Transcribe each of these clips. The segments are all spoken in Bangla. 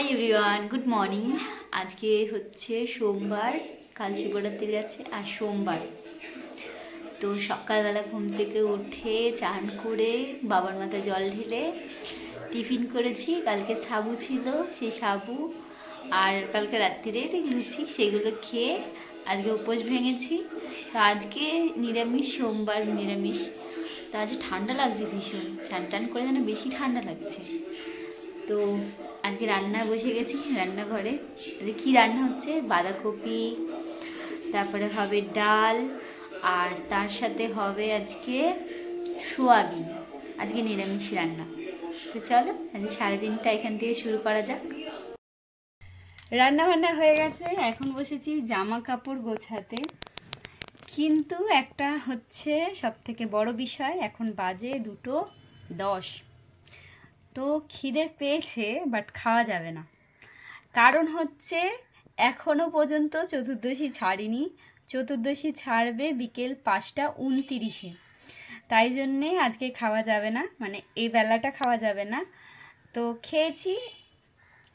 Hi everyone, good morning. আজকে হচ্ছে সোমবার, কাল শিবরাত্রি আছে আর সোমবার। তো সকালবেলা ঘুম থেকে উঠে চান করে বাবার মাথায় জল ঢেলে টিফিন করেছি। কালকে সাবু ছিল, সেই সাবু আর কালকে রাত্রিরের লুচি, সেগুলো খেয়ে আজকে উপোস ভেঙেছি। তো আজকে নিরামিষ, সোমবার নিরামিষ। তো আজ ঠান্ডা লাগছে ভীষণ, চান টান করে যেন বেশি ঠান্ডা লাগছে। তো আজকে রান্না বসে গেছি রান্নাঘরে। আজকে কী রান্না হচ্ছে, বাঁধাকপি, তারপরে হবে ডাল, আর তার সাথে হবে আজকে সোয়াবিন। আজকে নিরামিষ রান্না। তো চলো আজকে সারাদিনটা এখান থেকে শুরু করা যাক। রান্না বান্না হয়ে গেছে, এখন বসেছি জামা কাপড় গোছাতে। কিন্তু একটা হচ্ছে সব থেকে বড় বিষয়, এখন বাজে 2:10। তো খিদে পেয়েছে, বাট খাওয়া যাবে না। কারণ হচ্ছে এখনও পর্যন্ত চতুর্দশী ছাড়িনি। চতুর্দশী ছাড়বে বিকেল 5:29। তাই জন্যে আজকে খাওয়া যাবে না, মানে এই বেলাটা খাওয়া যাবে না। তো খেয়েছি,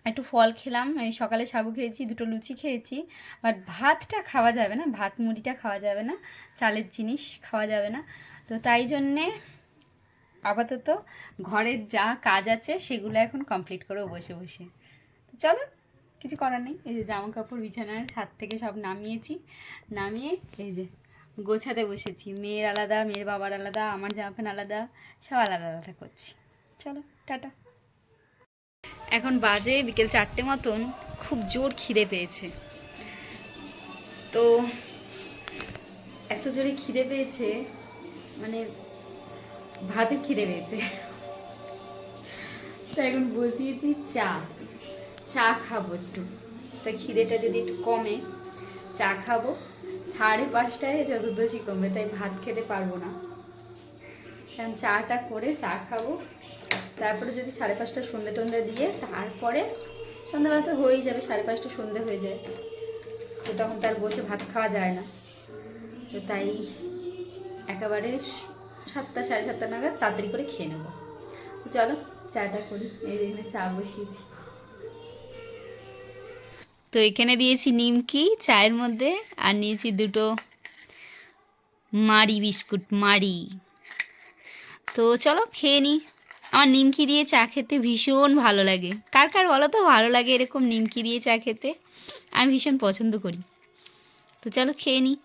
একটু ফল খেলাম, এই সকালে সাবু খেয়েছি, 2টো লুচি খেয়েছি। বাট ভাতটা খাওয়া যাবে না, ভাত মুড়িটা খাওয়া যাবে না, চালের জিনিস খাওয়া যাবে না। তো তাই জন্যে আপাতত ঘরের যা কাজ আছে সেগুলো এখন কমপ্লিট করবো বসে বসে। তো চলো, কিছু করার নেই। এই যে জামা কাপড় বিছানার ছাদ থেকে সব নামিয়েছি, নামিয়ে এই যে গোছাতে বসেছি। মেয়ের আলাদা, মেয়ের বাবার আলাদা, আমার জামা প্যান্ট আলাদা, সব আলাদা আলাদা করছি। চলো টাটা। এখন বাজে বিকেল 4টে মতন, খুব জোর খিদে পেয়েছে। তো এত জোরে খিদে পেয়েছে, মানে ভাতের খিদে পেয়েছে। তো এখন বসিয়েছি চা খাবো একটু। তা খিদেটা যদি একটু কমে চা খাবো। 5:30টায় চতুর্দশী কমবে, তাই ভাত খেতে পারবো না। কারণ চাটা করে চা খাবো, তারপরে যদি 5:30 সন্ধ্যে টন্ধে দিয়ে তারপরে সন্ধ্যাবেলা তো হয়েই যাবে, 5:30 সন্ধ্যে হয়ে যায়। তো তখন তার বসে ভাত খাওয়া যায় না। তো তাই একেবারে 7টা 7:30 নাগাদ তাড়াতাড়ি করে খেয়ে নেবো। চলো চাটা করি। এই এখানে চা বসিয়েছি। তো এখানে দিয়েছি নিমকি চায়ের মধ্যে, আর নিয়েছি 2টো মারি বিস্কুট, মারি। তো চলো খেয়ে নিই। আমার নিমকি দিয়ে চা খেতে ভীষণ ভালো লাগে। কার কার বলো তো ভালো লাগে এরকম নিমকি দিয়ে চা খেতে? আমি ভীষণ পছন্দ করি। তো চলো খেয়ে নিই।